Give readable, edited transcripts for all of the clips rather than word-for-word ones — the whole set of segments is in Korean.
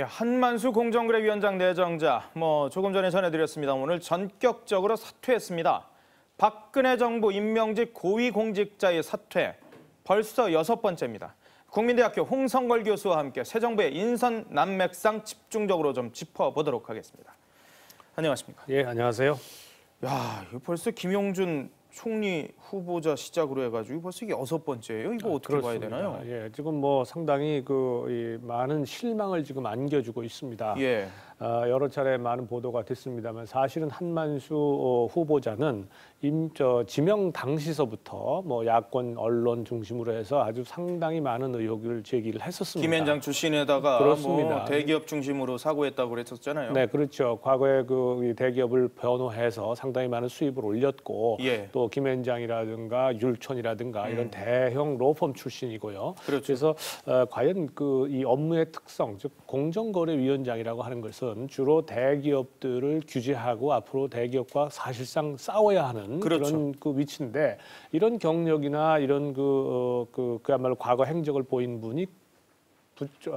예, 한만수 공정거래위원장 내정자 조금 전에 전해드렸습니다. 오늘 전격적으로 사퇴했습니다. 박근혜 정부 임명직 고위공직자의 사퇴 벌써 6번째입니다. 국민대학교 홍성걸 교수와 함께 새 정부의 인선 난맥상 집중적으로 좀 짚어보도록 하겠습니다. 안녕하십니까? 예, 안녕하세요. 야, 이거 벌써 김용준 총리 후보자 시작으로 해가지고 벌써 이게 6번째예요. 이거 어떻게 봐야 되나요? 예, 지금 상당히 많은 실망을 지금 안겨주고 있습니다. 예. 여러 차례 많은 보도가 됐습니다만 사실은 한만수 후보자는 지명 당시서부터 야권 언론 중심으로 해서 아주 상당히 많은 의혹을 제기를 했었습니다. 김현장 출신에다가 그렇습니다. 대기업 중심으로 사고했다고 그랬었잖아요. 네, 그렇죠. 과거에 대기업을 변호해서 상당히 많은 수입을 올렸고 예. 또 김현장이라든가 율촌이라든가 이런 대형 로펌 출신이고요. 그렇죠. 그래서 과연 이 업무의 특성, 즉 공정거래위원장이라고 하는 것은 주로 대기업들을 규제하고 앞으로 대기업과 사실상 싸워야 하는 그렇죠. 그런 위치인데 이런 경력이나 이런 그야말로 과거 행적을 보인 분이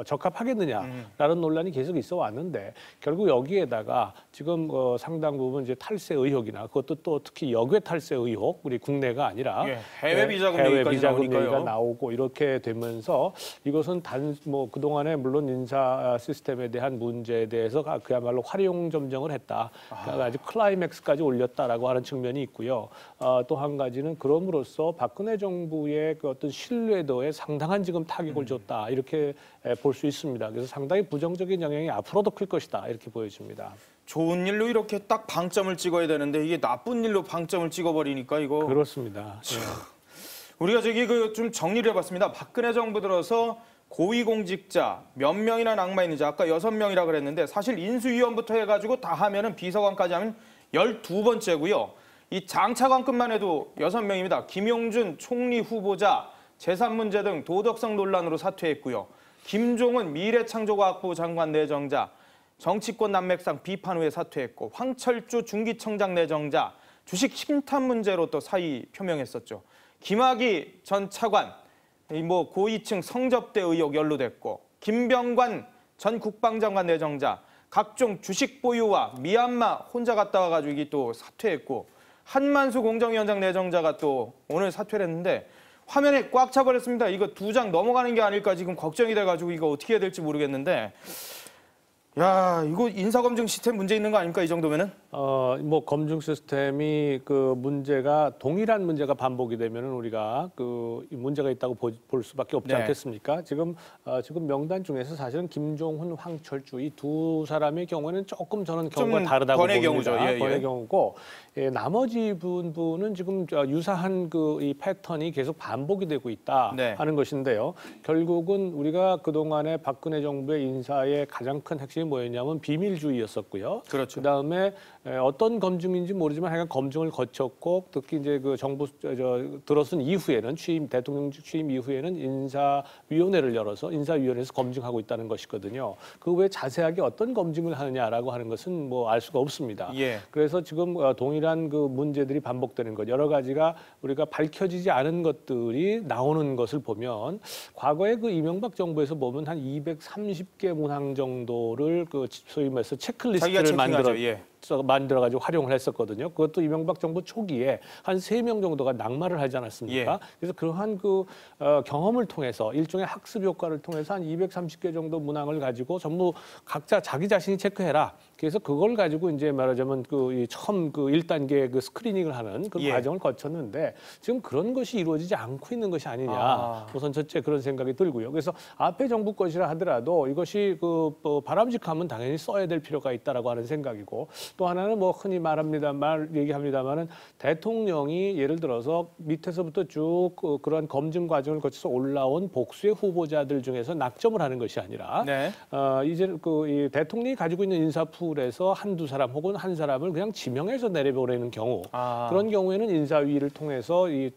적합하겠느냐라는 논란이 계속 있어 왔는데 결국 여기에다가 지금 상당 부분 이제 탈세 의혹이나 그것도 또 특히 역외 탈세 의혹 우리 국내가 아니라 해외 비자금 얘기가 나오고 이렇게 되면서 이것은 그동안에 물론 인사 시스템에 대한 문제에 대해서 그야말로 활용 점정을 했다. 그러니까 아주 클라이맥스까지 올렸다라고 하는 측면이 있고요. 또 한 가지는 그럼으로써 박근혜 정부의 그 어떤 신뢰도에 상당한 지금 타격을 줬다. 이렇게 볼 수 있습니다. 그래서 상당히 부정적인 영향이 앞으로도 클 것이다. 이렇게 보여집니다. 좋은 일로 이렇게 딱 방점을 찍어야 되는데 이게 나쁜 일로 방점을 찍어버리니까 이거. 그렇습니다. 우리가 좀 정리를 해봤습니다. 박근혜 정부 들어서 고위공직자 몇 명이나 낙마했는지 아까 6명이라 그랬는데 사실 인수위원부터 해가지고 다 하면은 비서관까지 하면 12번째고요. 이 장차관급만 해도 6명입니다. 김용준 총리 후보자 재산 문제 등 도덕성 논란으로 사퇴했고요. 김종은 미래창조과학부 장관 내정자 정치권 난맥상 비판 후에 사퇴했고 황철주 중기청장 내정자 주식 심탄 문제로 또 사의 표명했었죠. 김학의 전 차관 고위층 성접대 의혹 연루됐고 김병관 전 국방장관 내정자 각종 주식 보유와 미얀마 혼자 갔다 와가지고 이게 또 사퇴했고 한만수 공정위원장 내정자가 또 오늘 사퇴를 했는데 화면에 꽉 차버렸습니다. 이거 2장 넘어가는 게 아닐까 지금 걱정이 돼가지고 이거 어떻게 해야 될지 모르겠는데 야, 이거 인사검증 시스템 문제 있는 거 아닙니까? 이 정도면은? 검증 시스템이 문제가 동일한 문제가 반복이 되면은 우리가 이 문제가 있다고 볼 수밖에 없지 않겠습니까? 지금 명단 중에서 사실은 김종훈, 황철주 이 두 사람의 경우에는 조금 저는 경우가 다르다고 번의 봅니다. 경우죠. 번의 경우고 나머지 분은 지금 유사한 이 패턴이 계속 반복이 되고 있다 하는 것인데요. 결국은 우리가 그동안에 박근혜 정부의 인사의 가장 큰 핵심이 뭐였냐면 비밀주의였었고요. 그렇죠. 그다음에 어떤 검증인지 모르지만 하여간 검증을 거쳤고 특히 이제 그 정부 들어선 이후에는 대통령 취임 이후에는 인사위원회를 열어서 인사위원회에서 검증하고 있다는 것이거든요. 그 외에 자세하게 어떤 검증을 하느냐라고 하는 것은 알 수가 없습니다. 그래서 지금 동일한 그 문제들이 반복되는 것 여러 가지가 우리가 밝혀지지 않은 것들이 나오는 것을 보면 과거에 그 이명박 정부에서 보면 한 230개 문항 정도를 소위 말해서 체크리스트를 만들어가지고 활용을 했었거든요. 그것도 이명박 정부 초기에 한 3명 정도가 낙마를 하지 않았습니까? 그래서 그러한 경험을 통해서 일종의 학습 효과를 통해서 한 230개 정도 문항을 가지고 전부 각자 자기 자신이 체크해라. 그래서 그걸 가지고 이제 말하자면 처음 1단계 스크리닝을 하는 그 과정을 거쳤는데 지금 그런 것이 이루어지지 않고 있는 것이 아니냐. 우선 첫째 그런 생각이 들고요. 그래서 앞에 정부 것이라 하더라도 이것이 바람직하면 당연히 써야 될 필요가 있다라고 하는 생각이고 또 하나는 흔히 얘기합니다만은 대통령이 예를 들어서 밑에서부터 쭉 그러한 검증 과정을 거쳐서 올라온 복수의 후보자들 중에서 낙점을 하는 것이 아니라 이제 이 대통령이 가지고 있는 인사풀에서 한두 사람 혹은 한 사람을 그냥 지명해서 내려보내는 경우 그런 경우에는 인사위를 통해서 이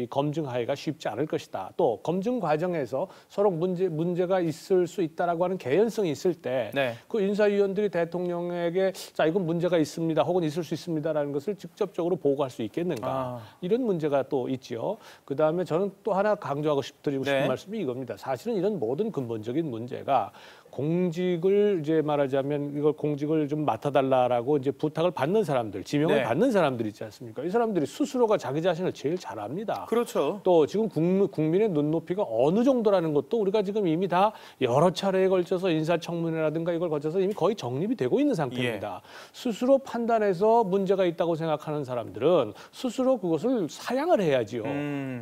검증하기가 쉽지 않을 것이다. 또 검증 과정에서 서로 문제가 있을 수 있다라고 하는 개연성이 있을 때 그 인사위원들이 대통령에게 자 이건 문제가 있습니다 혹은 있을 수 있습니다라는 것을 직접적으로 보고할 수 있겠는가 이런 문제가 또 있죠. 그다음에 저는 또 하나 강조하고 드리고 싶은 말씀이 이겁니다. 사실은 이런 모든 근본적인 문제가 공직을 이제 말하자면 이걸 공직을 좀 맡아달라라고 이제 부탁을 받는 사람들, 지명을 네. 받는 사람들 있지 않습니까? 이 사람들이 스스로가 자기 자신을 제일 잘 압니다. 그렇죠. 또 지금 국민의 눈높이가 어느 정도라는 것도 우리가 지금 이미 다 여러 차례에 걸쳐서 인사청문회라든가 이걸 거쳐서 이미 거의 정립이 되고 있는 상태입니다. 스스로 판단해서 문제가 있다고 생각하는 사람들은 스스로 그것을 사양을 해야지요.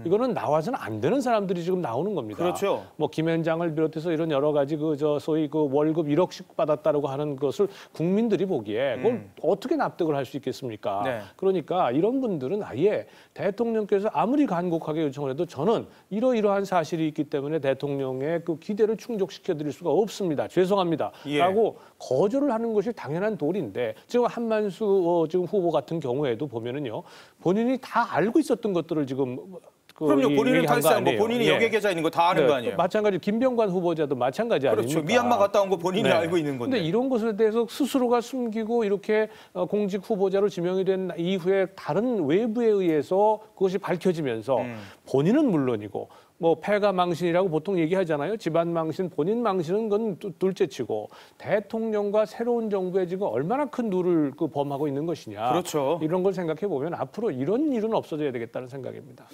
이거는 나와서는 안 되는 사람들이 지금 나오는 겁니다. 그렇죠. 뭐 김현장을 비롯해서 이런 여러 가지 소위 월급 1억씩 받았다라고 하는 것을 국민들이 보기에 그걸 어떻게 납득을 할 수 있겠습니까? 네. 그러니까 이런 분들은 아예 대통령께서 아무리 간곡하게 요청을 해도 저는 이러이러한 사실이 있기 때문에 대통령의 그 기대를 충족시켜 드릴 수가 없습니다. 죄송합니다. 예. 라고 거절을 하는 것이 당연한 도리인데 지금 한만수 지금 후보 같은 경우에도 보면은요. 본인이 다 알고 있었던 것들을 지금 그럼요. 본인은 얘기한 거 탈세한 거, 아니에요. 본인이 예. 여객 계좌 있는 거 다 아는 네, 거 아니에요. 마찬가지 김병관 후보자도 마찬가지 그렇죠. 아닙니까? 미얀마 갔다 온 거 본인이 네. 알고 있는 건데. 근데 이런 것에 대해서 스스로가 숨기고 이렇게 공직 후보자로 지명이 된 이후에 다른 외부에 의해서 그것이 밝혀지면서 본인은 물론이고 뭐 패가 망신이라고 보통 얘기하잖아요. 집안 망신, 본인 망신은 건 둘째치고 대통령과 새로운 정부에 지금 얼마나 큰 누를 범하고 있는 것이냐. 그렇죠. 이런 걸 생각해 보면 앞으로 이런 일은 없어져야 되겠다는 생각입니다.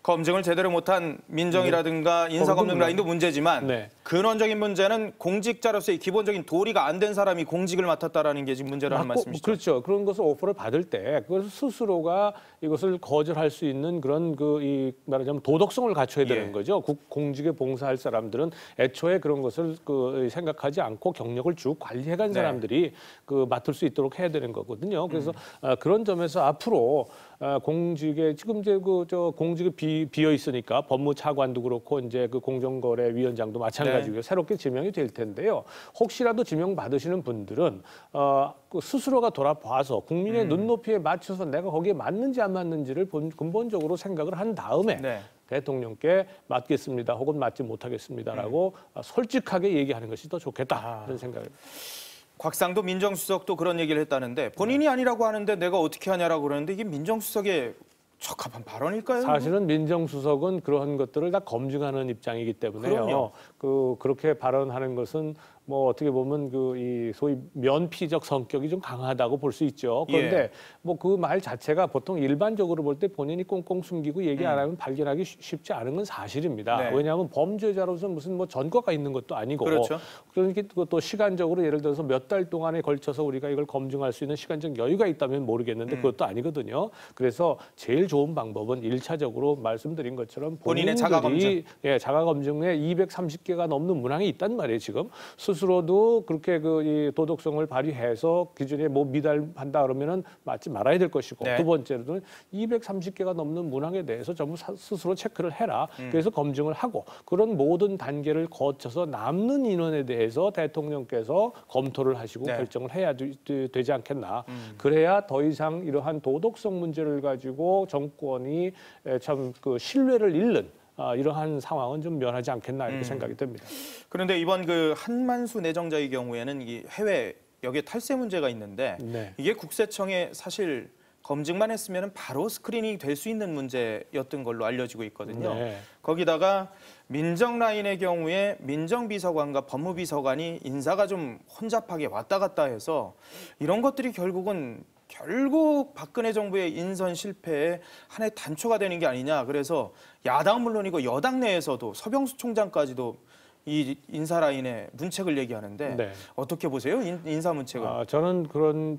검증을 제대로 못한 민정이라든가 인사검증 라인도 문제지만 네. 근원적인 문제는 공직자로서의 기본적인 도리가 안 된 사람이 공직을 맡았다라는 게 지금 문제라는 말씀이시죠. 그렇죠. 그런 것을 오퍼를 받을 때 그것을 스스로가 이것을 거절할 수 있는 그런 말하자면 도덕성을 갖춰야 되는 예. 거죠. 공직에 봉사할 사람들은 애초에 그런 것을 생각하지 않고 경력을 쭉 관리해간 네. 사람들이 맡을 수 있도록 해야 되는 거거든요. 그래서 그런 점에서 앞으로 공직에 지금 이제 공직이 비어 있으니까 법무차관도 그렇고 이제 공정거래위원장도 마찬가지고요. 네. 새롭게 지명이 될 텐데요. 혹시라도 지명 받으시는 분들은 스스로가 돌아봐서 국민의 눈높이에 맞춰서 내가 거기에 맞는지 안 맞는지를 근본적으로 생각을 한 다음에 네. 대통령께 맡겠습니다. 혹은 맡지 못하겠습니다라고 솔직하게 얘기하는 것이 더 좋겠다 이런 생각입니다. 곽상도 민정수석도 그런 얘기를 했다는데 본인이 아니라고 하는데 내가 어떻게 하냐라고 그러는데 이게 민정수석의 적합한 발언일까요? 사실은 민정수석은 그런 것들을 다 검증하는 입장이기 때문에요. 그럼요. 그렇게 발언하는 것은 뭐 어떻게 보면 이 소위 면피적 성격이 좀 강하다고 볼 수 있죠. 그런데 예. 뭐 그 말 자체가 보통 일반적으로 볼 때 본인이 꽁꽁 숨기고 얘기 안 하면 발견하기 쉽지 않은 건 사실입니다. 네. 왜냐하면 범죄자로서 무슨 뭐 전과가 있는 것도 아니고 그렇죠. 그러니까 또 시간적으로 예를 들어서 몇 달 동안에 걸쳐서 우리가 이걸 검증할 수 있는 시간적 여유가 있다면 모르겠는데 그것도 아니거든요. 그래서 제일 좋은 방법은 일차적으로 말씀드린 것처럼 본인의 본인들이 자가검증. 예, 자가검증에 230개가 넘는 문항이 있단 말이에요. 지금 스스로도 그렇게 이 도덕성을 발휘해서 기준에 뭐 미달한다 그러면은 맞지 말아야 될 것이고 네. 두 번째로는 230개가 넘는 문항에 대해서 전부 스스로 체크를 해라. 그래서 검증을 하고 그런 모든 단계를 거쳐서 남는 인원에 대해서 대통령께서 검토를 하시고 네. 결정을 해야 되지 않겠나. 그래야 더 이상 이러한 도덕성 문제를 가지고 정권이 참 신뢰를 잃는 이러한 상황은 좀 면하지 않겠나 이렇게 생각이 듭니다. 그런데 이번 한만수 내정자의 경우에는 이 해외 여기에 탈세 문제가 있는데 네. 이게 국세청에 사실 검증만 했으면 바로 스크린이 될 수 있는 문제였던 걸로 알려지고 있거든요. 네. 거기다가 민정 라인의 경우에 민정비서관과 법무비서관이 인사가 좀 혼잡하게 왔다 갔다 해서 이런 것들이 결국 박근혜 정부의 인선 실패에 하나의 단초가 되는 게 아니냐. 그래서 야당은 물론이고 여당 내에서도 서병수 총장까지도 이 인사 라인의 문책을 얘기하는데 네. 어떻게 보세요? 인사 문책을. 저는 그런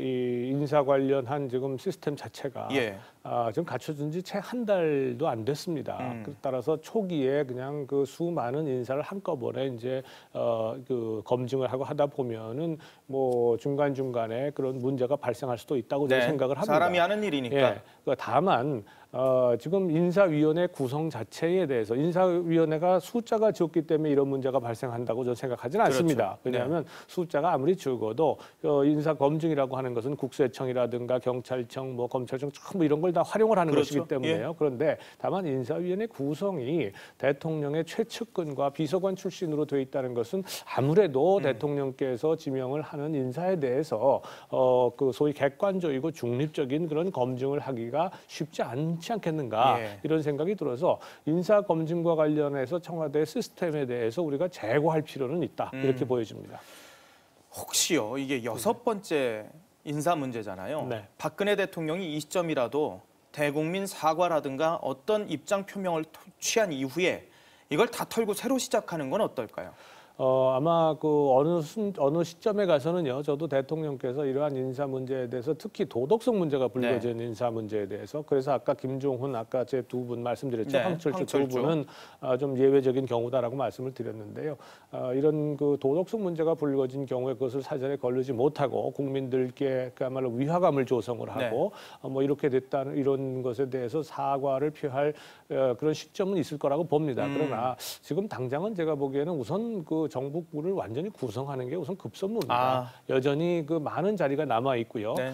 이 인사 관련한 지금 시스템 자체가 예. 지금 갖춰진 지 채 한 달도 안 됐습니다. 따라서 초기에 그냥 수많은 인사를 한꺼번에 이제 검증을 하고 하다 보면은 뭐 중간중간에 그런 문제가 발생할 수도 있다고 저는 생각을 합니다. 사람이 하는 일이니까. 예. 다만 지금 인사위원회 구성 자체에 대해서 인사위원회가 숫자가 적기 때문에 이런 문제가 발생한다고 저는 생각하지는 않습니다. 그렇죠. 왜냐하면 숫자가 아무리 적어도 인사 검증이라고 하는 것은 국세청이라든가 경찰청, 뭐 검찰청 전부 이런 걸 다 활용을 하는 그렇죠. 것이기 때문에요. 예. 그런데 다만 인사위원회 구성이 대통령의 최측근과 비서관 출신으로 되어 있다는 것은 아무래도 대통령께서 지명을 하는 인사에 대해서 소위 객관적이고 중립적인 그런 검증을 하기가 쉽지 않은 좋지 않겠는가 예. 이런 생각이 들어서 인사 검증과 관련해서 청와대 시스템에 대해서 우리가 재고할 필요는 있다 이렇게 보여집니다. 혹시요 이게 6번째 인사 문제잖아요. 네. 박근혜 대통령이 이 시점이라도 대국민 사과라든가 어떤 입장 표명을 취한 이후에 이걸 다 털고 새로 시작하는 건 어떨까요? 아마 그 어느 시점에 가서는요, 저도 대통령께서 이러한 인사 문제에 대해서 특히 도덕성 문제가 불거진 인사 문제에 대해서 그래서 아까 김종훈 아까 제 두 분 말씀드렸죠. 네, 황철주 두 황철주. 분은 좀 예외적인 경우다라고 말씀을 드렸는데요. 이런 그 도덕성 문제가 불거진 경우에 그것을 사전에 거르지 못하고 국민들께 그야말로 위화감을 조성을 하고 뭐 이렇게 됐다는 이런 것에 대해서 사과를 표할 그런 시점은 있을 거라고 봅니다. 그러나 지금 당장은 제가 보기에는 우선 그 정부를 완전히 구성하는 게 우선 급선무입니다. 여전히 그 많은 자리가 남아 있고요. 네.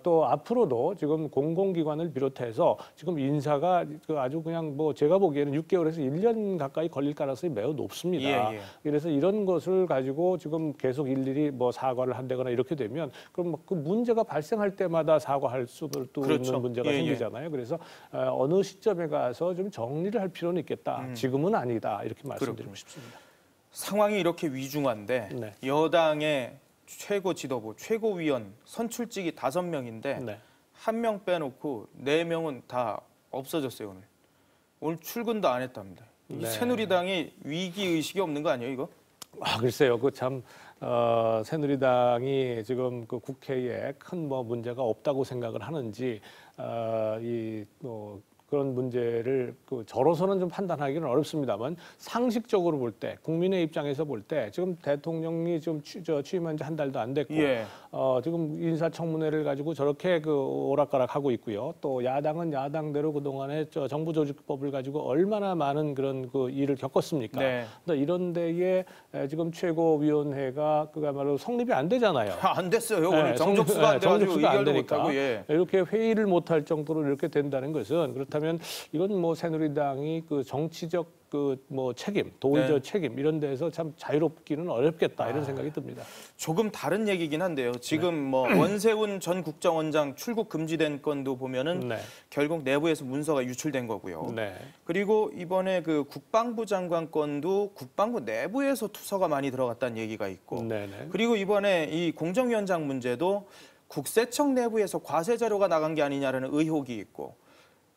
또 앞으로도 지금 공공기관을 비롯해서 지금 인사가 그 아주 그냥 뭐 제가 보기에는 6개월에서 1년 가까이 걸릴 가능성이 매우 높습니다. 예, 예. 그래서 이런 것을 가지고 지금 계속 일일이 뭐 사과를 한다거나 이렇게 되면 그럼 그 문제가 발생할 때마다 사과할 수도 그렇죠. 있는 문제가 예, 예. 생기잖아요. 그래서 어느 시점에 가서 좀 정리를 할 필요는 있겠다. 지금은 아니다. 이렇게 말씀드리고 싶습니다. 상황이 이렇게 위중한데 네. 여당의 최고 지도부, 최고위원 선출직이 5명인데 네. 1명 빼놓고 4명은 다 없어졌어요 오늘. 오늘 출근도 안 했답니다. 이 네. 새누리당이 위기 의식이 없는 거 아니에요 이거? 글쎄요. 그 참 새누리당이 지금 그 국회에 큰 뭐 문제가 없다고 생각을 하는지 그런 문제를 저로서는 좀 판단하기는 어렵습니다만 상식적으로 볼 때 국민의 입장에서 볼 때 지금 대통령이 지금 취임한 지 한 달도 안 됐고 예. 지금 인사청문회를 가지고 저렇게 그 오락가락하고 있고요. 또 야당은 야당대로 그동안에 정부조직법을 가지고 얼마나 많은 그런 그 일을 겪었습니까? 네. 근데 이런 데에 지금 최고위원회가 그야말로 성립이 안 되잖아요. 안 됐어요. 오늘 네, 정족수가 안 돼가지고 정족수가 안 의결도 되니까 못하고. 예. 이렇게 회의를 못할 정도로 이렇게 된다는 것은 그렇다면 이건 뭐 새누리당이 그 정치적 그 뭐 책임, 도의적 책임 이런 데서 참 자유롭기는 어렵겠다 이런 생각이 듭니다. 조금 다른 얘기긴 한데요. 지금 뭐 원세훈 전 국정원장 출국 금지된 건도 보면은 네. 결국 내부에서 문서가 유출된 거고요. 네. 그리고 이번에 그 국방부 장관 건도 국방부 내부에서 투서가 많이 들어갔다는 얘기가 있고, 네네. 그리고 이번에 이 공정위원장 문제도 국세청 내부에서 과세 자료가 나간 게 아니냐라는 의혹이 있고,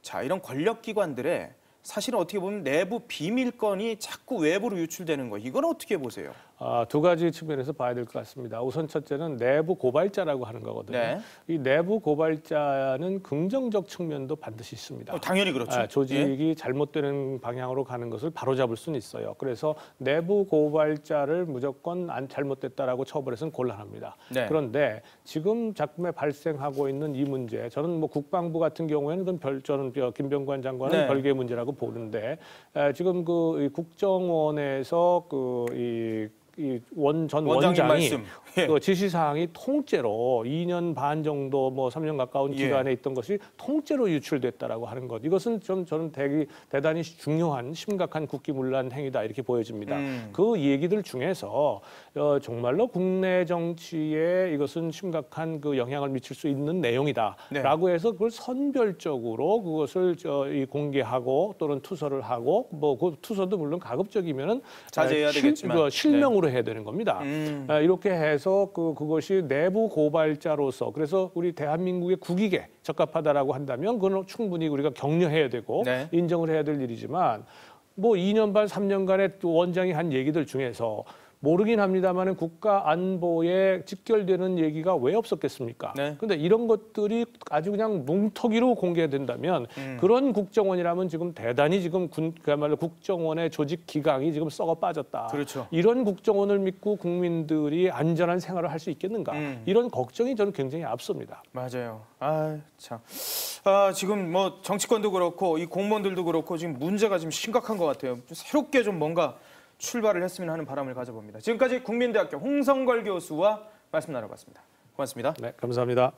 자 이런 권력기관들의 사실은 어떻게 보면 내부 비밀건이 자꾸 외부로 유출되는 거, 이건 어떻게 보세요? 두 가지 측면에서 봐야 될 것 같습니다. 우선 첫째는 내부 고발자라고 하는 거거든요. 네. 이 내부 고발자는 긍정적 측면도 반드시 있습니다. 당연히 그렇죠. 조직이 잘못되는 방향으로 가는 것을 바로잡을 수는 있어요. 그래서 내부 고발자를 무조건 잘못됐다라고 처벌해서는 곤란합니다. 네. 그런데 지금 작품에 발생하고 있는 이 문제, 저는 뭐 국방부 같은 경우에는 저는 김병관 장관은 네. 별개의 문제라고 보는데 지금 이 국정원에서 전 원장님 원장이 말씀. 예. 그 지시사항이 통째로 2년 반 정도 뭐 3년 가까운 기간에 있던 것이 통째로 유출됐다라고 하는 것. 이것은 저는 대단히 중요한 심각한 국기문란 행위다 이렇게 보여집니다. 그 얘기들 중에서 정말로 국내 정치에 이것은 심각한 그 영향을 미칠 수 있는 내용이다라고 해서 그걸 선별적으로 그것을 공개하고 또는 투서를 하고 뭐 그 투서도 물론 가급적이면은 자제해야 되겠지만 실명으로 해야 되는 겁니다. 이렇게 해서 그것이 내부 고발자로서 그래서 우리 대한민국의 국익에 적합하다라고 한다면 그건 충분히 우리가 격려해야 되고 인정을 해야 될 일이지만 뭐 2년 반 3년간의 또 원장이 한 얘기들 중에서 모르긴 합니다만은 국가 안보에 직결되는 얘기가 왜 없었겠습니까? 근데 이런 것들이 아주 그냥 뭉터기로 공개된다면 그런 국정원이라면 지금 대단히 지금 그야말로 국정원의 조직 기강이 지금 썩어 빠졌다. 그렇죠. 이런 국정원을 믿고 국민들이 안전한 생활을 할 수 있겠는가? 이런 걱정이 저는 굉장히 앞섭니다. 맞아요. 참. 지금 뭐 정치권도 그렇고 이 공무원들도 그렇고 지금 문제가 지금 심각한 것 같아요. 새롭게 좀 뭔가 출발을 했으면 하는 바람을 가져봅니다. 지금까지 국민대학교 홍성걸 교수와 말씀 나눠봤습니다. 고맙습니다. 네, 감사합니다.